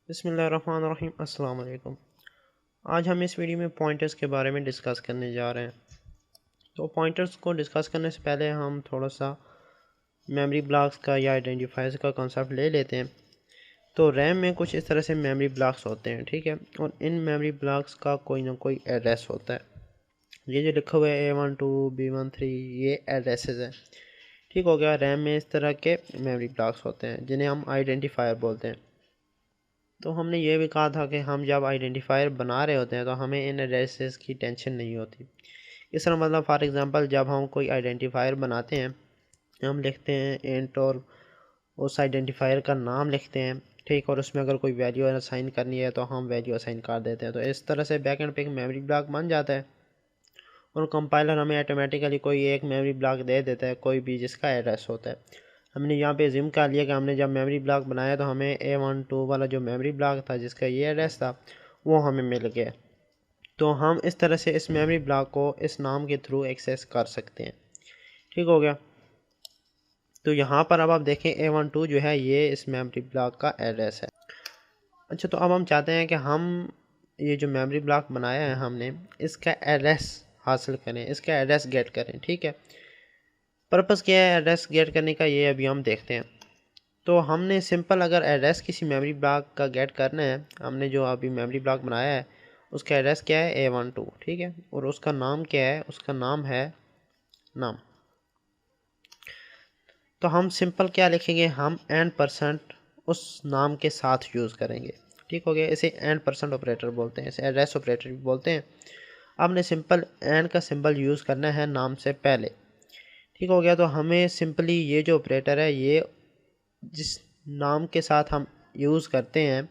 बिस्मिल्लाहिर्रहमानिर्रहीम। अस्सलाम वालेकुम। आज हम इस वीडियो में पॉइंटर्स के बारे में डिस्कस करने जा रहे हैं। तो पॉइंटर्स को डिस्कस करने से पहले हम थोड़ा सा मेमोरी ब्लॉक्स का या आइडेंटिफायर्स का कॉन्सेप्ट ले लेते हैं। तो रैम में कुछ इस तरह से मेमोरी ब्लॉक्स होते हैं, ठीक है, और इन मेमोरी ब्लॉक्स का कोई ना कोई एड्रेस होता है। ये जो लिखा हुआ है A12 B13 ये एड्रेसेस हैं, ठीक हो गया। रैम में इस तरह के मेमोरी ब्लॉक्स होते हैं जिन्हें हम आइडेंटिफायर बोलते हैं। तो हमने ये भी कहा था कि हम जब आइडेंटिफायर बना रहे होते हैं तो हमें इन एड्रेसेस की टेंशन नहीं होती। इस तरह मतलब फॉर एग्जांपल जब हम कोई आइडेंटिफायर बनाते हैं, हम लिखते हैं इंट और उस आइडेंटिफायर का नाम लिखते हैं, ठीक, और उसमें अगर कोई वैल्यू असाइन करनी है तो हम वैल्यू असाइन कर देते हैं। तो इस तरह से बैक एंड पे एक मेमोरी ब्लॉक बन जाता है और कंपाइलर हमें ऑटोमेटिकली कोई एक मेमोरी ब्लॉक दे देता है, कोई भी जिसका एड्रेस होता है। हमने यहाँ पे जिम कर लिया कि हमने जब मेमोरी ब्लॉक बनाया तो हमें A12 वाला जो मेमोरी ब्लॉक था जिसका ये एड्रेस था वो हमें मिल गया। तो हम इस तरह से इस मेमोरी ब्लॉक को इस नाम के थ्रू एक्सेस कर सकते हैं, ठीक हो गया। तो यहाँ पर अब आप देखें A12 जो है ये इस मेमोरी ब्लॉक का एड्रेस है। अच्छा, तो अब हम चाहते हैं कि हम ये जो मेमोरी ब्लॉक बनाया है हमने इसका एड्रेस हासिल करें, इसका एड्रेस गेट करें, ठीक है। पर्पज़ क्या है एड्रेस गेट करने का, ये अभी हम देखते हैं। तो हमने सिंपल अगर एड्रेस किसी मेमोरी ब्लॉक का गेट करना है, हमने जो अभी मेमोरी ब्लॉक बनाया है उसका एड्रेस क्या है A12, ठीक है, और उसका नाम क्या है, उसका नाम है नाम। तो हम सिंपल क्या लिखेंगे, हम %, उस नाम के साथ यूज़ करेंगे, ठीक हो गया। इसे %, ऑपरेटर बोलते हैं, इसे एड्रेस ऑपरेटर भी बोलते हैं। आपने सिंपल एंड का सिंबल यूज़ करना है नाम से पहले, ठीक हो गया। तो हमें सिंपली ये जो ऑपरेटर है ये जिस नाम के साथ हम यूज़ करते हैं,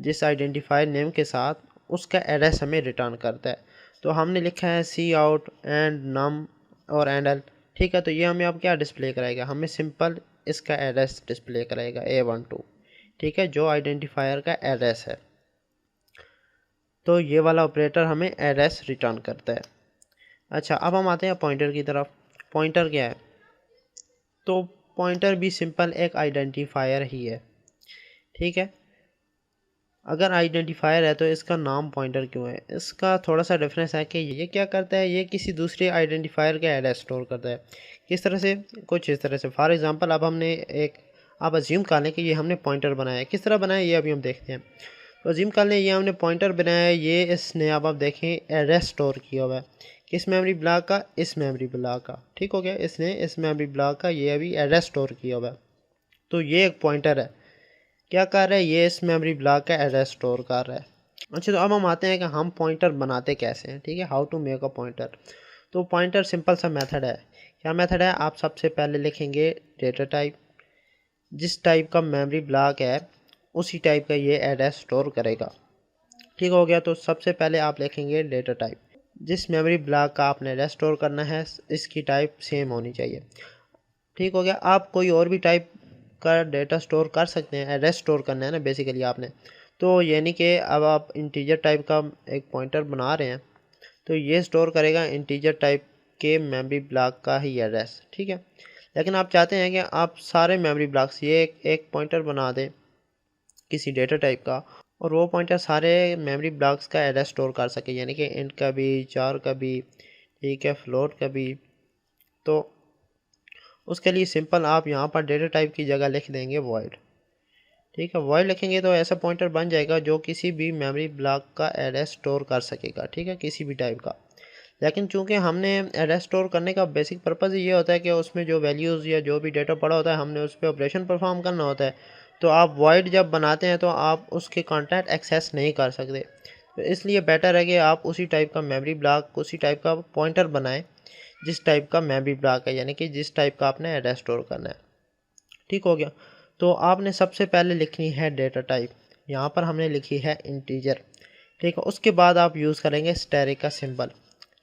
जिस आइडेंटिफायर नेम के साथ, उसका एड्रेस हमें रिटर्न करता है। तो हमने लिखा है सी आउट एंड नम और एंड एल, ठीक है। तो ये हमें अब क्या डिस्प्ले कराएगा, हमें सिंपल इसका एड्रेस डिस्प्ले कराएगा A12, ठीक है, जो आइडेंटिफायर का एड्रेस है। तो ये वाला ऑपरेटर हमें एड्रेस रिटर्न करता है। अच्छा, अब हम आते हैं पॉइंटर की तरफ। पॉइंटर क्या है, तो पॉइंटर भी सिंपल एक आइडेंटिफायर ही है, ठीक है। अगर आइडेंटिफायर है तो इसका नाम पॉइंटर क्यों है, इसका थोड़ा सा डिफरेंस है कि ये क्या करता है, ये किसी दूसरे आइडेंटिफायर का एड्रेस स्टोर करता है। किस तरह से, कुछ इस तरह से। फॉर एग्जांपल अब हमने एक, आप अज्यूम कर लें कि ये हमने पॉइंटर बनाया है। किस तरह बनाया ये अभी हम देखते हैं। तो अज्यूम कर लें ये हमने पॉइंटर बनाया है, ये इसने अब आप देखें एड्रेस स्टोर किया हुआ है किस मेमोरी ब्लॉक का, इस मेमोरी ब्लॉक का, ठीक हो गया। इसने इस मेमोरी ब्लॉक का ये अभी एड्रेस स्टोर किया हुआ है। तो ये एक पॉइंटर है, क्या कर रहा है, ये इस मेमोरी ब्लॉक का एड्रेस स्टोर कर रहा है। अच्छा, तो अब हम आते हैं कि हम पॉइंटर बनाते कैसे हैं, ठीक है, how to make a pointer. तो पॉइंटर सिंपल सा मेथड है। क्या मेथड है, आप सबसे पहले लिखेंगे डेटा टाइप, जिस टाइप का मेमोरी ब्लॉक है उसी टाइप का ये एड्रेस स्टोर करेगा, ठीक हो गया। तो सबसे पहले आप लिखेंगे डेटा टाइप, जिस मेमोरी ब्लॉक का आपने एड्रेस स्टोर करना है इसकी टाइप सेम होनी चाहिए, ठीक हो गया। आप कोई और भी टाइप का डेटा स्टोर कर सकते हैं, एड्रेस स्टोर करना है ना बेसिकली आपने। तो यानी कि अब आप इंटीजर टाइप का एक पॉइंटर बना रहे हैं तो ये स्टोर करेगा इंटीजर टाइप के मेमोरी ब्लॉक का ही एड्रेस, ठीक है। लेकिन आप चाहते हैं कि आप सारे मेमोरी ब्लॉक्स, ये एक पॉइंटर बना दें किसी डेटा टाइप का और वो पॉइंटर सारे मेमोरी ब्लॉक्स का एड्रेस स्टोर कर सके, यानी कि इंट का भी, चार का भी, ठीक है, फ्लोट का भी। तो उसके लिए सिंपल आप यहाँ पर डेटा टाइप की जगह लिख देंगे वॉइड, ठीक है। वॉइड लिखेंगे तो ऐसा पॉइंटर बन जाएगा जो किसी भी मेमोरी ब्लॉक का एड्रेस स्टोर कर सकेगा, ठीक है, किसी भी टाइप का। लेकिन चूंकि हमने एड्रेस स्टोर करने का बेसिक पर्पज़ ये होता है कि उसमें जो वैल्यूज़ या जो भी डेटा पड़ा होता है हमने उस पर ऑपरेशन परफॉर्म करना होता है। तो आप वॉइड जब बनाते हैं तो आप उसके कंटेंट एक्सेस नहीं कर सकते। तो इसलिए बेटर है कि आप उसी टाइप का मेमोरी ब्लॉक, उसी टाइप का पॉइंटर बनाएं जिस टाइप का मेमोरी ब्लॉक है, यानी कि जिस टाइप का आपने एड्रेस स्टोर करना है, ठीक हो गया। तो आपने सबसे पहले लिखनी है डेटा टाइप, यहाँ पर हमने लिखी है इंटीजर, ठीक है। उसके बाद आप यूज़ करेंगे स्टैरिक का सिंबल,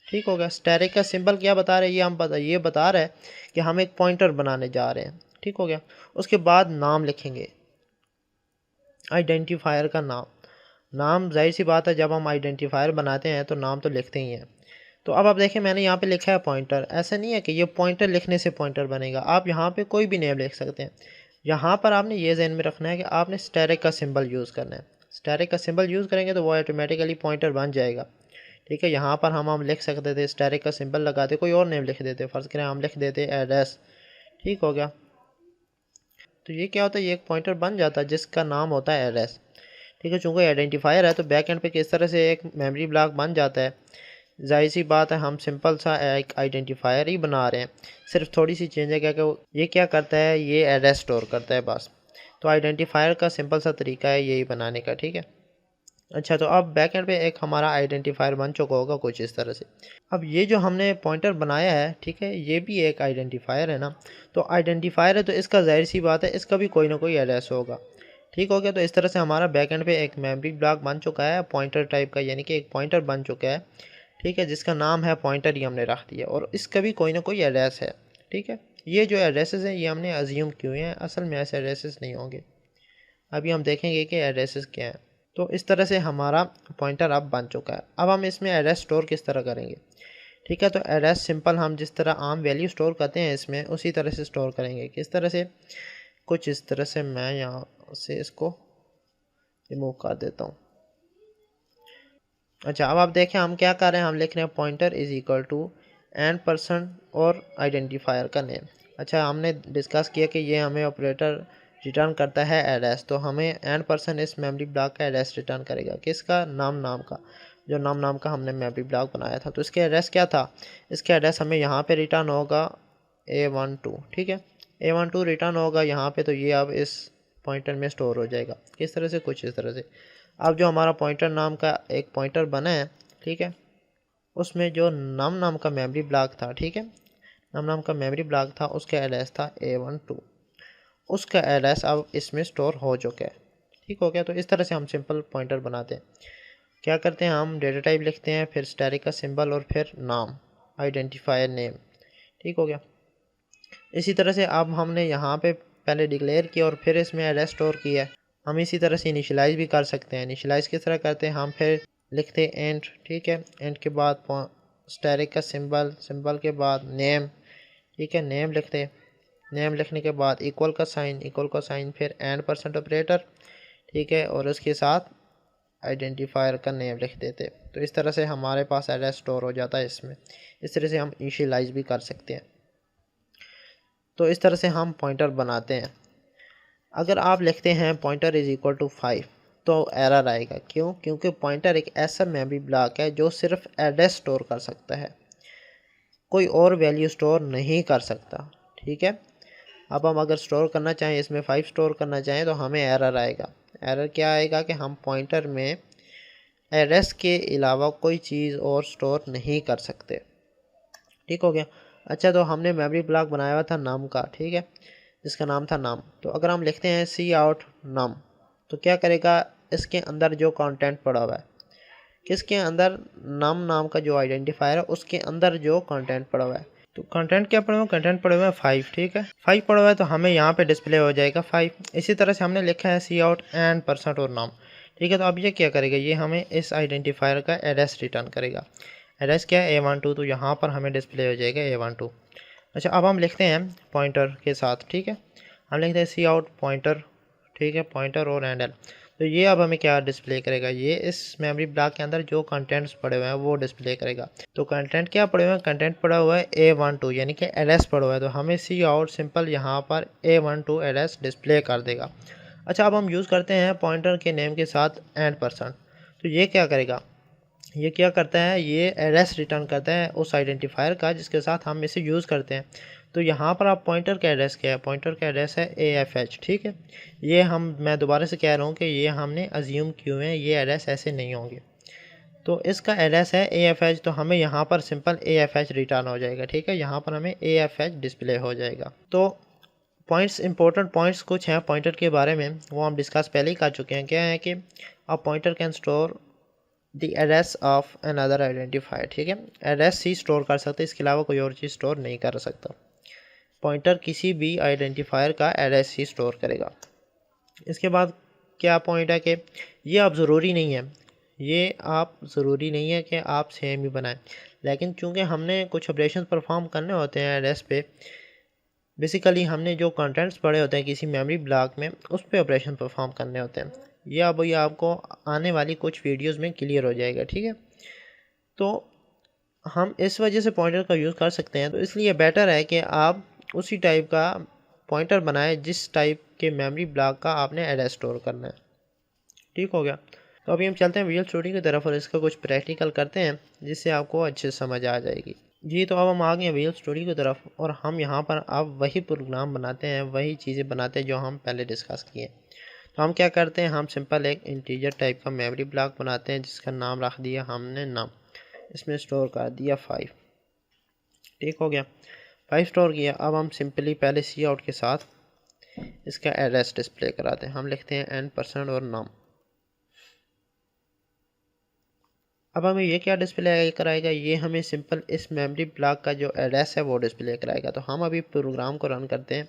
ठीक हो गया। स्टैरिक का सिंबल क्या बता रहे हैं, ये बता रहा है कि हम एक पॉइंटर बनाने जा रहे हैं, ठीक हो गया। उसके बाद नाम लिखेंगे, आइडेंटिफायर का नाम। नाम जाहिर सी बात है जब हम आइडेंटिफायर बनाते हैं तो नाम तो लिखते ही हैं। तो अब आप देखें मैंने यहाँ पे लिखा है पॉइंटर, ऐसा नहीं है कि ये पॉइंटर लिखने से पॉइंटर बनेगा, आप यहाँ पे कोई भी नेम लिख सकते हैं। यहाँ पर आपने ये ध्यान में रखना है कि आपने स्टैरिक का सिंबल यूज़ करना है। स्टैटिक का सिंबल यूज़ करेंगे तो वो ऑटोमेटिकली पॉइंटर बन जाएगा। ठीक है, यहाँ पर हम लिख सकते थे, स्टैटिक का सिंबल लगाते, कोई और नेम लिख देते, फ़र्ज़ करें हम लिख देते एड्रेस। ठीक हो गया, तो ये क्या होता है, ये एक पॉइंटर बन जाता है जिसका नाम होता है एड्रेस। ठीक है, चूँकि आइडेंटिफायर है तो बैक एंड पे किस तरह से एक मेमोरी ब्लॉक बन जाता है। जाहिर सी बात है, हम सिंपल सा एक आइडेंटिफायर ही बना रहे हैं, सिर्फ थोड़ी सी चेंज है क्या कि ये क्या करता है, ये एड्रेस स्टोर करता है बस। तो आइडेंटिफायर का सिंपल सा तरीका है यही बनाने का। ठीक है, अच्छा, तो अब बैक एंड पे एक हमारा आइडेंटिफायर बन चुका होगा कुछ इस तरह से। अब ये जो हमने पॉइंटर बनाया है, ठीक है, ये भी एक आइडेंटिफायर है ना। तो आइडेंटिफायर है तो इसका जाहिर सी बात है इसका भी कोई ना कोई एड्रेस होगा। ठीक हो गया, तो इस तरह से हमारा बैक एंड पे एक मेमोरी ब्लॉक बन चुका है पॉइंटर टाइप का, यानी कि एक पॉइंटर बन चुका है। ठीक है, जिसका नाम है पॉइंटर, ही हमने रख दिया और इसका भी कोई ना कोई एड्रेस है। ठीक है, ये जो एड्रेसेस हैं ये हमने अज्यूम किए हैं, असल में ऐसे एड्रेसेस नहीं होंगे। अभी हम देखेंगे कि एड्रेसेस क्या हैं। तो इस तरह से हमारा पॉइंटर अब बन चुका है। अब हम इसमें एड्रेस स्टोर किस तरह करेंगे। ठीक है, तो एड्रेस सिंपल हम जिस तरह आम वैल्यू स्टोर करते हैं इसमें उसी तरह से स्टोर करेंगे। किस तरह से, कुछ इस तरह से, मैं यहाँ से इसको रिमूव कर देता हूँ। अच्छा, अब आप देखें हम क्या कर रहे हैं, हम लिख रहे हैं pointer is equal to n% और आइडेंटिफायर का नेम। अच्छा, हमने डिस्कस किया कि ये हमें ऑपरेटर रिटर्न करता है एड्रेस, तो हमें n% इस मेमोरी ब्लॉक का एड्रेस रिटर्न करेगा। किसका, नाम का, जो नाम का हमने मेमोरी ब्लॉक बनाया था। तो इसके एड्रेस क्या था, इसके एड्रेस हमें यहाँ पे रिटर्न होगा A12। ठीक है, A12 रिटर्न होगा यहाँ पे, तो ये अब इस पॉइंटर में स्टोर हो जाएगा। किस तरह से, कुछ इस तरह से। अब जो हमारा पॉइंटर नाम का एक पॉइंटर बना है, ठीक है, उसमें जो नाम का मेमोरी ब्लॉक था, ठीक है, नाम का मेमोरी ब्लॉक था, उसका एड्रेस था A12। उसका एड्रेस अब इसमें स्टोर हो चुका है। ठीक हो गया, तो इस तरह से हम सिंपल पॉइंटर बनाते हैं। क्या करते हैं, हम डेटा टाइप लिखते हैं, फिर स्टैटिक का सिंबल और फिर नाम, आइडेंटिफायर नेम। ठीक हो गया, इसी तरह से अब हमने यहाँ पे पहले डिक्लेयर किया और फिर इसमें एड्रेस स्टोर किया है। हम इसी तरह से इनिशियलाइज़ भी कर सकते हैं। इनिशियलाइज़ किस तरह करते हैं, हम फिर लिखते हैं एंड। ठीक है, एंड के बाद स्टैटिक का सिंबल, सिंबल के बाद नेम। ठीक है, नेम लिखते हैं, नेम लिखने के बाद इक्वल का साइन, फिर n% ऑपरेटर। ठीक है, और उसके साथ आइडेंटिफायर का नेम लिख देते। तो इस तरह से हमारे पास एड्रेस स्टोर हो जाता है इसमें। इस तरह से हम इनिशियलाइज़ भी कर सकते हैं। तो इस तरह से हम पॉइंटर बनाते हैं। अगर आप लिखते हैं पॉइंटर इज़ इक्वल टू 5 तो एरर आएगा। क्यों, क्योंकि पॉइंटर एक ऐसा मेमोरी ब्लॉक है जो सिर्फ एड्रेस स्टोर कर सकता है, कोई और वैल्यू स्टोर नहीं कर सकता। ठीक है, अब हम अगर स्टोर करना चाहें, इसमें 5 स्टोर करना चाहें, तो हमें एरर आएगा। एरर क्या आएगा कि हम पॉइंटर में एड्रेस के अलावा कोई चीज़ और स्टोर नहीं कर सकते। ठीक हो गया, अच्छा, तो हमने मेमोरी ब्लॉक बनाया हुआ था नाम का, ठीक है, जिसका नाम था नाम। तो अगर हम लिखते हैं सी आउट नाम, तो क्या करेगा, इसके अंदर जो कंटेंट पड़ा हुआ है, किसके अंदर, नाम का जो आइडेंटिफायर है उसके अंदर जो कंटेंट पड़ा हुआ है। तो कंटेंट क्या पड़ा हुआ है, कंटेंट पड़े हुए हैं 5। ठीक है, 5 पड़ा हुआ है तो हमें यहाँ पे डिस्प्ले हो जाएगा 5। इसी तरह से हमने लिखा है सी आउट n% और नाम। ठीक है, तो अब ये क्या करेगा, ये हमें इस आइडेंटिफायर का एड्रेस रिटर्न करेगा। एड्रेस क्या है, A12, तो यहाँ पर हमें डिस्प्ले हो जाएगा A12। अच्छा, अब हम लिखते हैं पॉइंटर के साथ। ठीक है, हम लिखते हैं सी आउट पॉइंटर। ठीक है, पॉइंटर और हैंडल। तो ये अब हमें क्या डिस्प्ले करेगा, ये इस मेमोरी ब्लॉक के अंदर जो कंटेंट्स पड़े हुए हैं वो डिस्प्ले करेगा। तो कंटेंट क्या पड़े हुए हैं, कंटेंट पड़ा हुआ है A12, यानी कि एड्रेस पड़ा हुआ है, तो हमें सी आउट सिंपल यहाँ पर A12 एड्रेस डिस्प्ले कर देगा। अच्छा, अब हम यूज़ करते हैं पॉइंटर के नेम के साथ n%। तो ये क्या करेगा, ये क्या करता है, ये एड्रेस रिटर्न करता है उस आइडेंटिफायर का जिसके साथ हम इसे यूज़ करते हैं। तो यहाँ पर आप पॉइंटर का एड्रेस क्या है, पॉइंटर का एड्रेस है AFH। ठीक है, ये मैं दोबारा से कह रहा हूँ कि ये हमने अज्यूम किए हैं, ये एड्रेस ऐसे नहीं होंगे। तो इसका एड्रेस है AFH, तो हमें यहाँ पर सिंपल AFH रिटर्न हो जाएगा। ठीक है, यहाँ पर हमें AFH डिस्प्ले हो जाएगा। तो पॉइंट्स, इंपॉर्टेंट पॉइंट्स कुछ हैं पॉइंटर के बारे में, वो हम डिस्कस पहले ही कर चुके हैं। क्या है कि आप pointer can store the address of another identifier. ठीक है, एड्रेस ही स्टोर कर सकते, इसके अलावा कोई और चीज़ स्टोर नहीं कर सकता। पॉइंटर किसी भी आइडेंटिफायर का एड्रेस ही स्टोर करेगा। इसके बाद क्या पॉइंट है कि ये आप ज़रूरी नहीं है, ये आप ज़रूरी नहीं है कि आप सेम ही बनाएं, लेकिन चूंकि हमने कुछ ऑपरेशन परफॉर्म करने होते हैं एड्रेस पे, बेसिकली हमने जो कंटेंट्स पड़े होते हैं किसी मेमोरी ब्लॉक में उस पर ऑपरेशन परफॉर्म करने होते हैं। ये अब ये आपको आने वाली कुछ वीडियोस में क्लियर हो जाएगा, ठीक है। तो हम इस वजह से पॉइंटर का यूज़ कर सकते हैं, तो इसलिए बेटर है कि आप उसी टाइप का पॉइंटर बनाएं जिस टाइप के मेमोरी ब्लॉक का आपने एड्रेस स्टोर करना है। ठीक हो गया। तो अभी हम चलते हैं विजुअल स्टूडियो की तरफ और इसका कुछ प्रैक्टिकल करते हैं जिससे आपको अच्छे से समझ आ जाएगी। जी, तो अब हम आ गए हैं विजुअल स्टूडियो की तरफ और हम यहाँ पर अब वही प्रोग्राम बनाते हैं, वही चीज़ें बनाते हैं जो हम पहले डिस्कस किए। तो हम क्या करते हैं, हम सिंपल एक इंटीजर टाइप का मेमोरी ब्लॉक बनाते हैं जिसका नाम रख दिया हमने नाम, इसमें स्टोर कर दिया 5। ठीक हो गया, 5 स्टोर किया। अब हम सिंपली पहले सी आउट के साथ इसका एड्रेस डिस्प्ले कराते हैं। हम लिखते हैं n% और नाम। अब हमें ये क्या डिस्प्ले कराएगा, ये हमें सिंपल इस मेमोरी ब्लॉक का जो एड्रेस है वो डिस्प्ले कराएगा। तो हम अभी प्रोग्राम को रन करते हैं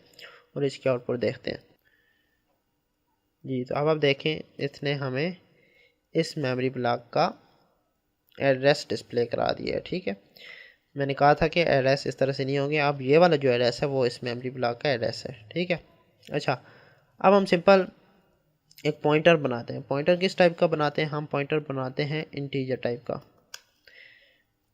और इसके आउटपुट देखते हैं। जी, तो अब आप देखें इसने हमें इस मेमोरी ब्लॉक का एड्रेस डिस्प्ले करा दिया है। ठीक है, मैंने कहा था कि एड्रेस इस तरह से नहीं होंगे। अब ये वाला जो एड्रेस है वो इस मेमोरी ब्लॉक का एड्रेस है। ठीक है, अच्छा, अब हम सिंपल एक पॉइंटर बनाते हैं। पॉइंटर किस टाइप का बनाते हैं, हम पॉइंटर बनाते हैं इंटीजर टाइप का।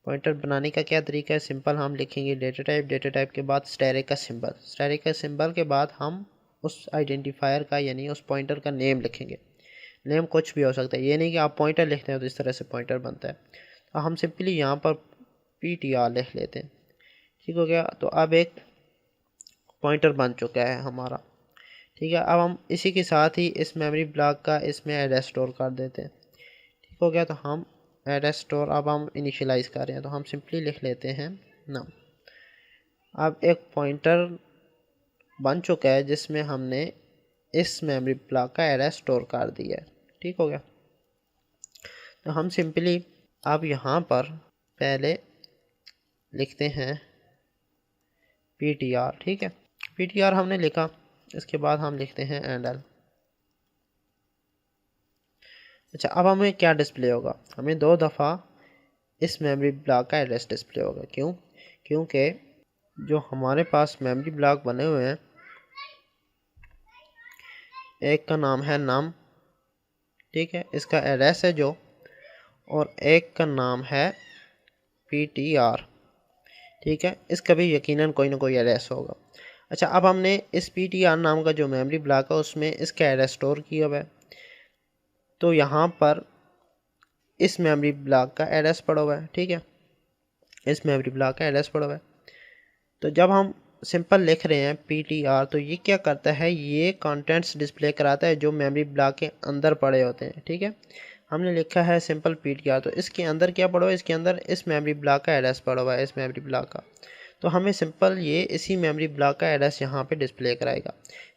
पॉइंटर बनाने का क्या तरीका है, सिंपल हम लिखेंगे डेटा टाइप, डेटा टाइप के बाद स्टैरिक का सिंबल, स्टैरिक का सिंबल के बाद हम उस आइडेंटिफायर का यानी उस पॉइंटर का नेम लिखेंगे। नेम कुछ भी हो सकता है, ये नहीं कि आप पॉइंटर लिखते हैं तो इस तरह से पॉइंटर बनता है। तो हम सिंपली यहाँ पर PTR लिख लेते हैं। ठीक हो गया, तो अब एक पॉइंटर बन चुका है हमारा। ठीक है, अब हम इसी के साथ ही इस मेमोरी ब्लॉक का इसमें एड्रेस स्टोर कर देते हैं। ठीक हो गया, तो हम एड्रेस स्टोर अब हम इनिशियलाइज़ कर रहे हैं तो हम सिंपली लिख लेते हैं नाम। अब एक पॉइंटर बन चुका है जिसमें हमने इस मेमोरी ब्लॉक का एड्रेस स्टोर कर दिया है। ठीक हो गया, तो हम सिंपली अब यहाँ पर पहले लिखते हैं PTR। ठीक है, PTR हमने लिखा, इसके बाद हम लिखते हैं एंडल। अच्छा, अब हमें क्या डिस्प्ले होगा, हमें 2 दफ़ा इस मेमोरी ब्लॉक का एड्रेस डिस्प्ले होगा। क्यों, क्योंकि जो हमारे पास मेमोरी ब्लॉक बने हुए हैं, एक का नाम है नाम, ठीक है, इसका एड्रेस है जो, और एक का नाम है PTR। ठीक है, इसका भी यकीनन कोई ना कोई एड्रेस होगा। अच्छा, अब हमने इस PTR नाम का जो मेमोरी ब्लॉक है उसमें इसका एड्रेस स्टोर किया हुआ है, तो यहाँ पर इस मेमोरी ब्लॉक का एड्रेस पड़ा हुआ है। ठीक है, इस मेमोरी ब्लॉक का एड्रेस पड़ा हुआ है। तो जब हम सिंपल लिख रहे हैं PTR, तो ये क्या करता है, ये कंटेंट्स डिस्प्ले कराता है जो मेमोरी ब्लॉक के अंदर पड़े होते हैं। ठीक है, हमने लिखा है सिंपल PTR, तो इसके अंदर क्या पड़ा हुआ है, इसके अंदर इस मेमोरी ब्लॉक का एड्रेस पड़ा हुआ है, इस मेमोरी ब्लॉक का। तो हमें सिंपल ये इसी मेमोरी ब्लॉक का एड्रेस यहाँ पे डिस्प्ले कराएगा।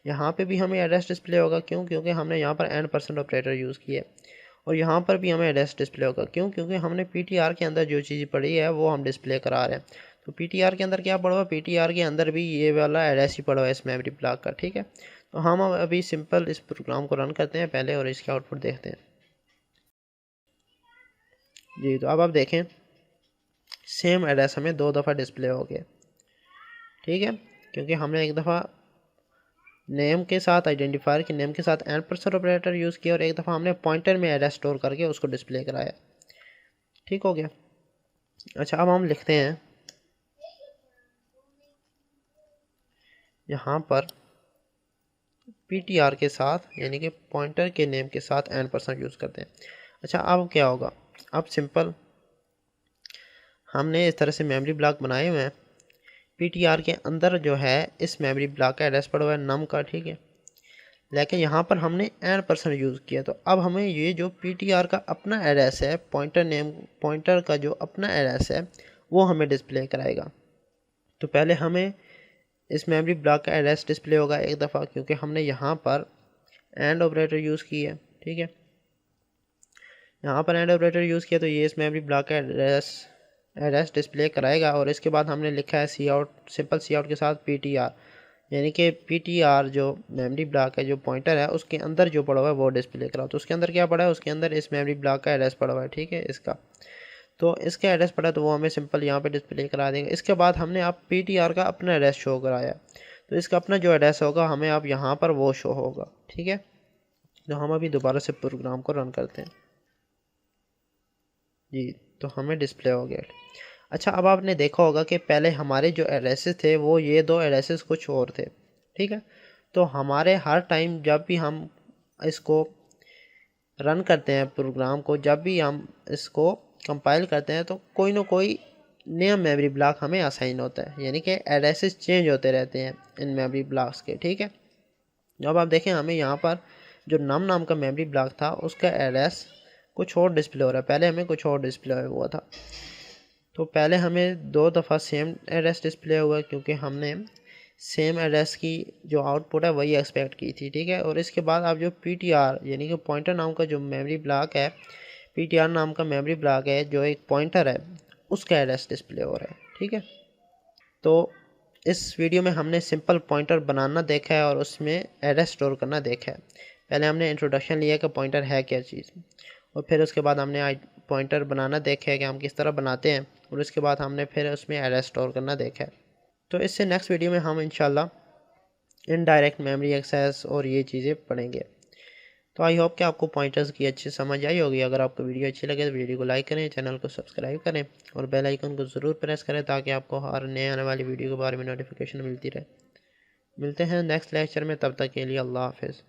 यहाँ पे भी हमें एड्रेस डिस्प्ले होगा। क्यों, क्योंकि हमने यहाँ पर n% ऑपरेटर यूज़ किया है। और यहाँ पर भी हमें एड्रेस डिस्प्ले होगा। क्यों, क्योंकि हमने PTR के अंदर जो चीज़ पड़ी है वो हम डिस्प्ले करा रहे हैं। तो PTR के अंदर क्या पड़ा हुआ, PTR के अंदर भी ये वाला एड्रेस ही पड़ा हुआ है इस मेमोरी ब्लॉक का। ठीक है, तो हम अभी सिंपल इस प्रोग्राम को रन करते हैं पहले और इसके आउटपुट देखते हैं। जी, तो अब आप देखें सेम एड्रेस हमें 2 दफ़ा डिस्प्ले हो गया। ठीक है, क्योंकि हमने एक दफ़ा नेम के साथ आइडेंटिफायर के नेम के साथ n% ऑपरेटर यूज़ किया और एक दफ़ा हमने पॉइंटर में एड्रेस स्टोर करके उसको डिस्प्ले कराया। ठीक हो गया, अच्छा, अब हम लिखते हैं यहाँ पर PTR के साथ यानी कि पॉइंटर के नेम के साथ n% यूज़ करते हैं। अच्छा, अब क्या होगा, अब सिंपल हमने इस तरह से मेमोरी ब्लॉक बनाए हुए हैं। PTR के अंदर जो है इस मेमोरी ब्लॉक का एड्रेस पड़ा हुआ है नम का। ठीक है, लेकिन यहाँ पर हमने n% यूज़ किया, तो अब हमें ये जो PTR का अपना एड्रेस है, पॉइंटर नेम पॉइंटर का जो अपना एड्रेस है वो हमें डिस्प्ले कराएगा। तो पहले हमें इस मेमोरी ब्लॉक का एड्रेस डिस्प्ले होगा एक दफ़ा, क्योंकि हमने यहाँ पर एंड ऑपरेटर यूज़ किया है। ठीक है, यहाँ पर एंड ऑपरेटर यूज़ किया तो ये इस मेमोरी ब्लॉक का एड्रेस डिस्प्ले कराएगा। और इसके बाद हमने लिखा है सी आउट, सिंपल सी आउट के साथ PTR, यानी कि PTR जो मेमोरी ब्लॉक है, जो पॉइंटर है उसके अंदर जो पड़ा हुआ है वो डिस्प्ले कराओ। तो उसके अंदर क्या पड़ा है, उसके अंदर इस मेमोरी ब्लॉक का एड्रेस पड़ा हुआ है। ठीक है, इसका तो इसका एड्रेस पड़ा तो वो हमें सिंपल यहाँ पे डिस्प्ले करा देंगे। इसके बाद हमने आप PTR का अपना एड्रेस शो कराया, तो इसका अपना जो एड्रेस होगा हमें अब यहाँ पर वो शो होगा। ठीक है, तो हम अभी दोबारा से प्रोग्राम को रन करते हैं जी, तो हमें डिस्प्ले हो गया। अच्छा, अब आपने देखा होगा कि पहले हमारे जो एड्रेसेस थे वो ये दो एड्रेसेस कुछ और थे, ठीक है। तो हमारे हर टाइम जब भी हम इसको रन करते हैं प्रोग्राम को, जब भी हम इसको कंपाइल करते हैं, तो कोई ना कोई नया मेमोरी ब्लॉक हमें असाइन होता है, यानी कि एड्रेसेस चेंज होते रहते हैं इन मेमोरी ब्लॉक्स के, ठीक है। अब आप देखें हमें यहाँ पर जो नाम का मेमोरी ब्लॉक था उसका एड्रेस कुछ और डिस्प्ले हो रहा है, पहले हमें कुछ और डिस्प्ले हुआ था। तो पहले हमें 2 दफ़ा सेम एड्रेस डिस्प्ले हुआ क्योंकि हमने सेम एड्रेस की जो आउटपुट है वही एक्सपेक्ट की थी, ठीक है। और इसके बाद आप जो PTR यानी कि पॉइंटर नाम का जो मेमोरी ब्लॉक है, PTR नाम का मेमोरी ब्लॉक है जो एक पॉइंटर है, उसका एड्रेस डिस्प्ले हो रहा है, ठीक है। तो इस वीडियो में हमने सिंपल पॉइंटर बनाना देखा है और उसमें एड्रेस स्टोर करना देखा है। पहले हमने इंट्रोडक्शन लिया कि पॉइंटर है क्या चीज़, और फिर उसके बाद हमने पॉइंटर बनाना देखा है कि हम किस तरह बनाते हैं, और उसके बाद हमने फिर उसमें एड्रेस स्टोर करना देखा है। तो इससे नेक्स्ट वीडियो में हम इंशाल्लाह इनडायरेक्ट मेमोरी एक्सेस और ये चीज़ें पढ़ेंगे। तो आई होप कि आपको पॉइंटर्स की अच्छी समझ आई होगी। अगर आपको वीडियो अच्छी लगे तो वीडियो को लाइक करें, चैनल को सब्सक्राइब करें और बेल आइकन को ज़रूर प्रेस करें ताकि आपको हर नए आने वाली वीडियो के बारे में नोटिफिकेशन मिलती रहे। मिलते हैं नेक्स्ट लेक्चर में, तब तक के लिए अल्लाह हाफिज़।